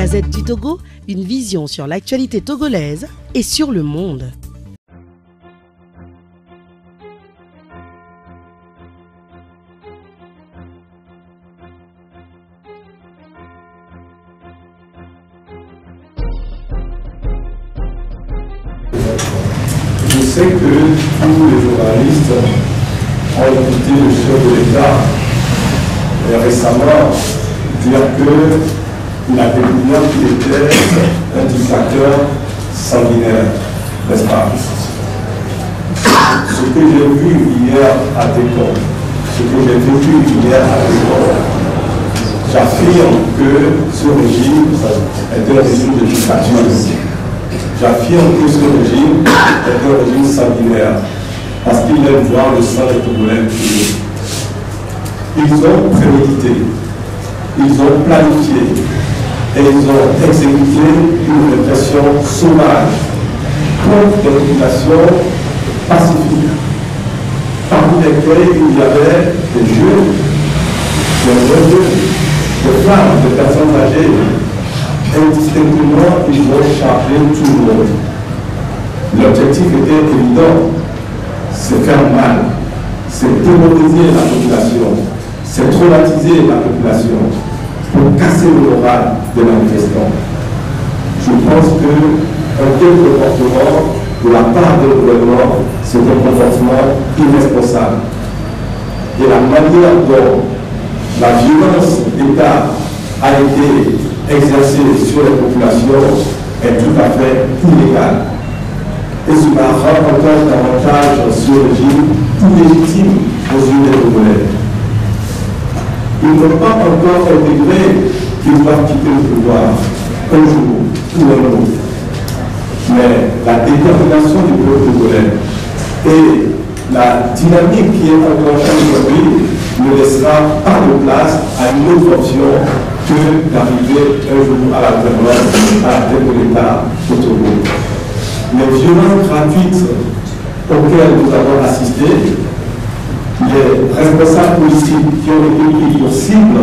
Gazette du Togo, une vision sur l'actualité togolaise et sur le monde. Je sais que tous les journalistes ont écouté le chef de l'État récemment dire qu'il a découvert qu'il était un dictateur sanguinaire, n'est-ce pas? Ce que j'ai vu hier à Técon, ce que j'ai vécu hier à Técon, j'affirme que ce régime est un régime de dictature. J'affirme que ce régime est un régime sanguinaire parce qu'il aime voir le sang des Togolais couler. Ils ont prémédité, ils ont planifié et ils ont exécuté une répression sauvage contre des populations pacifiques, parmi lesquelles il y avait des jeunes, des femmes, des personnes âgées. Indistinctement, ils vont charger tout le monde. L'objectif était évident, c'est faire mal, c'est démoniser la population, c'est traumatiser la population pour casser le moral des manifestants. Je pense qu'un tel comportement de la part du gouvernement, c'est un comportement irresponsable. Et la manière dont la violence d'État a été exercée sur les populations est tout à fait illégale. Et cela rend encore davantage ce régime illégitime aux yeux des Togolais. Ils n'ont pas encore intégré qu'ils doivent quitter le pouvoir un jour ou un autre. Mais la détermination du peuple togolais et la dynamique qui est enclenchée aujourd'hui ne laissera pas de place à une autre option que d'arriver un jour à l'alternance à la tête de l'État au Togo. Les violences gratuites auxquelles nous avons assisté, les responsables politiques qui ont été pris pour cible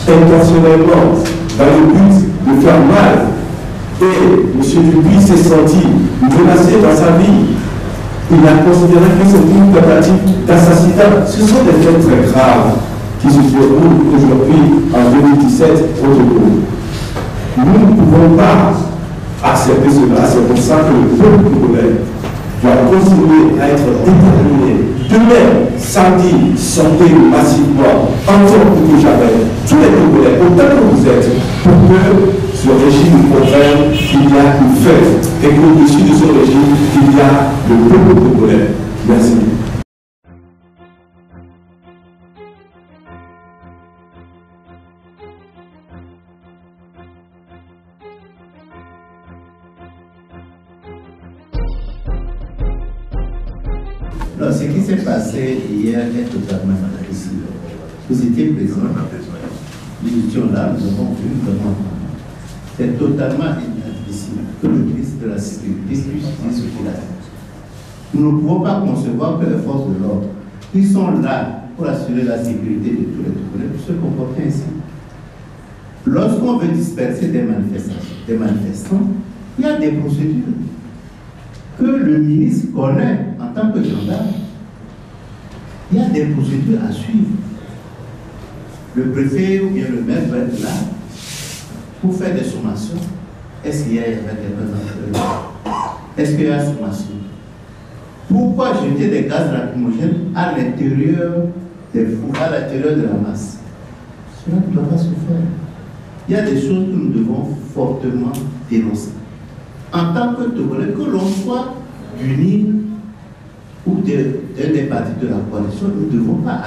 intentionnellement dans le but de faire mal, et M. Dupuis s'est senti menacé dans sa vie. Il a considéré que c'est une tentative d'assassinat. Ce sont des faits très graves qui se déroulent aujourd'hui en 2017 au Togo. Nous ne pouvons pas accepter cela. C'est pour ça que le peuple togolais doit continuer à être déterminé. Demain, samedi, sortez massivement, encore plus que jamais, tous les Togolais, autant que vous êtes, pour que ce régime comprenne qu'il y a une fête et qu'au-dessus de ce régime, il y a le peuple togolais. Merci. Non, ce qui s'est passé hier est totalement inadmissible. Vous étiez présents, nous étions là, nous avons vu comment. C'est totalement inadmissible que le ministre de la Sécurité puisse dire ce qu'il a dit. Nous ne pouvons pas concevoir que les forces de l'ordre, qui sont là pour assurer la sécurité de tous les Togolais, puissent se comporter ainsi. Lorsqu'on veut disperser des manifestants, il y a des procédures que le ministre connaît en tant que gendarme. Il y a des procédures à suivre. Le préfet ou bien le maire va être là pour faire des sommations. Est-ce qu'il y a quelqu'un dans Est-ce qu'il y a sommation? Pourquoi jeter des gaz lacrymogènes à l'intérieur des fous, à l'intérieur de la masse? Cela ne doit pas se faire. Il y a des choses que nous devons fortement dénoncer. En tant que Togolais, que l'on soit du NIL ou d'un des partis de la coalition, nous ne devons pas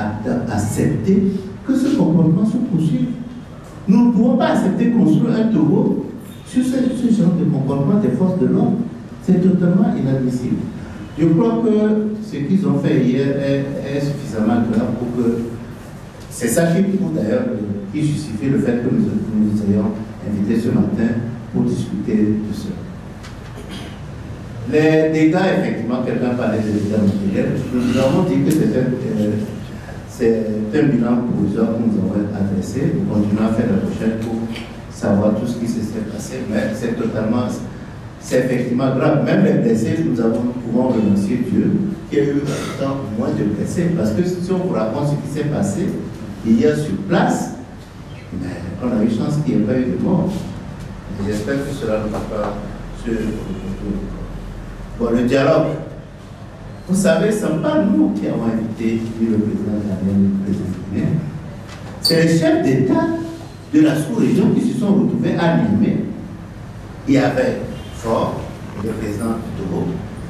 accepter que ce comportement se poursuive. Nous ne pouvons pas accepter construire un Togo sur ce genre de comportement des forces de l'ordre. C'est totalement inadmissible. Je crois que ce qu'ils ont fait hier est suffisamment grave pour que... C'est ça qui prouve d'ailleurs, qui justifie le fait que nous ayons invité ce matin pour discuter de cela. Les dégâts, effectivement, quelqu'un parlait de dégâts matériels. Nous avons dit que c'est un bilan provisoire que nous avons adressé. Nous continuons à faire la recherche pour savoir tout ce qui s'est passé, mais c'est effectivement grave. Même les blessés, nous pouvons remercier Dieu qu'il y a eu autant moins de blessés. Parce que si on vous raconte ce qui s'est passé hier sur place, mais on a eu chance qu'il n'y ait pas eu de mort. J'espère que cela ne va pas se retourner. Bon, le dialogue. Vous savez, ce n'est pas nous qui avons invité ni le président Daniel, ni le président Guinée. C'est les chefs d'État de la sous-région qui se sont retrouvés à Niamey. Il y avait Faure, le président du Togo,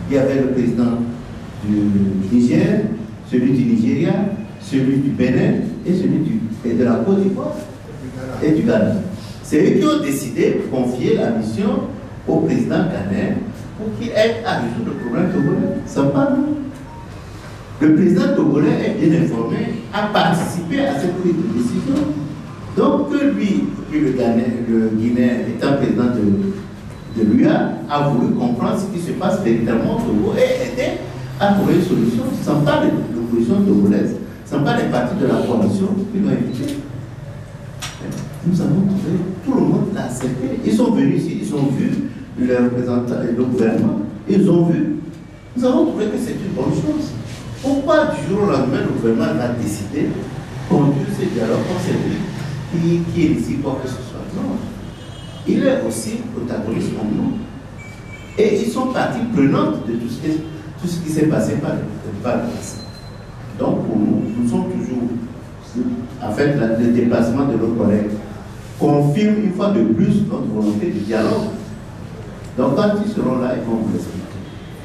il y avait le président du Niger, celui du Nigeria, celui du Bénin et celui de la Côte d'Ivoire et du Ghana. C'est eux qui ont décidé de confier la mission au président ghanéen pour qu'il aide à résoudre le problème togolais. Ce n'est pas nous. Le président togolais est bien informé, a participé à cette prise de décision. Donc que lui, le Guinéen étant président de l'UA, a voulu comprendre ce qui se passe véritablement au Togo et aider à trouver une solution. Ce ne sont pas l'opposition togolaise, ce ne sont pas les partis de la coalition qui l'ont invité. Nous avons trouvé, tout le monde l'a accepté. Ils sont venus ici, ils ont vu les représentants et le gouvernement, ils ont vu. Nous avons trouvé que c'est une bonne chose. Pourquoi du jour au lendemain, le gouvernement a décidé de conduire ce dialogue comme c'est lui qui est ici quoi que ce soit? Non. Il est aussi protagoniste comme nous. Et ils sont partie prenante de tout ce qui s'est passé par le passé. Donc pour nous, nous sommes toujours, en fait, le déplacement de nos collègues confirme une fois de plus notre volonté de dialogue. Donc quand ils seront là, ils vont vous expliquer.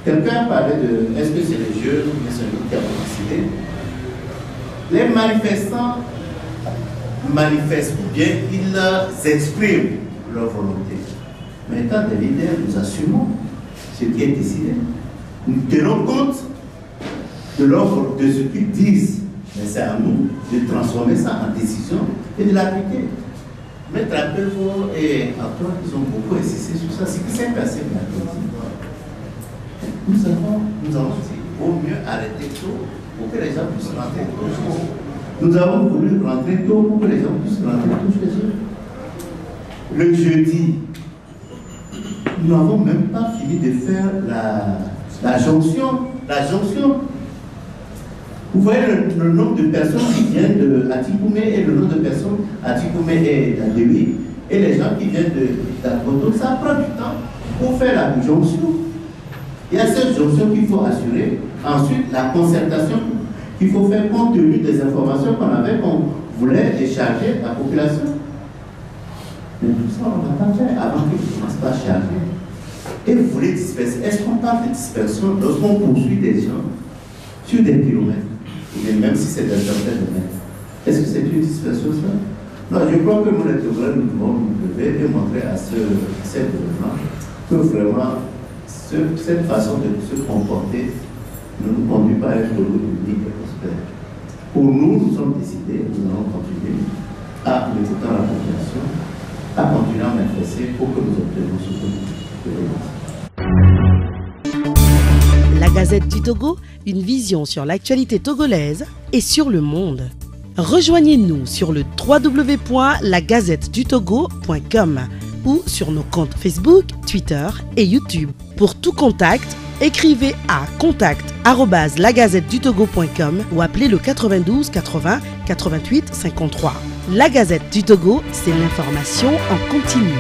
Quelqu'un parlait de est-ce que c'est les jeunes ou bien c'est nous qui avons décidé. Les manifestants manifestent ou bien ils expriment leur volonté. Mais étant des leaders, nous assumons ce qui est décidé. Nous tenons compte de ce qu'ils disent. Mais c'est à nous de transformer ça en décision et de l'appliquer. Maître Appelfort et Antoine, ils ont beaucoup insisté sur ça. Ce qui s'est passé mercredi. Nous avons dit qu'il vaut mieux arrêter tôt pour que les gens puissent rentrer tôt chez eux. Nous avons voulu rentrer tôt pour que les gens puissent rentrer tôt chez eux. Le jeudi, nous n'avons même pas fini de faire la jonction. Vous voyez le nombre de personnes qui viennent de Atikoumé et le nombre de personnes Atikoumé et d'Adéwi et les gens qui viennent d'Akoto, ça prend du temps pour faire la jonction. Il y a cette jonction qu'il faut assurer. Ensuite, la concertation qu'il faut faire compte tenu des informations qu'on voulait décharger la population. Mais tout ça, on n'a pas fait avant qu'ils ne commencent pas à charger. Et vous voulez disperser. Est-ce qu'on parle de dispersion lorsqu'on poursuit des gens sur des kilomètres? Et même si c'est des centaines de mètres. Est-ce que c'est une dispersion ça? Non, je crois que nous, les Togolais, nous devons nous lever et montrer à ces gouvernements que vraiment cette façon de se comporter ne nous conduit pas à être Togo unique et prospère. Pour nous, nous sommes décidés, nous allons continuer à écouter la population, à continuer à manifester pour que nous obtenions ce que nous. La Gazette du Togo, une vision sur l'actualité togolaise et sur le monde. Rejoignez-nous sur le www.lagazettedutogo.com ou sur nos comptes Facebook, Twitter et YouTube. Pour tout contact, écrivez à contact@lagazettedutogo.com ou appelez le 92 80 88 53. La Gazette du Togo, c'est l'information en continu.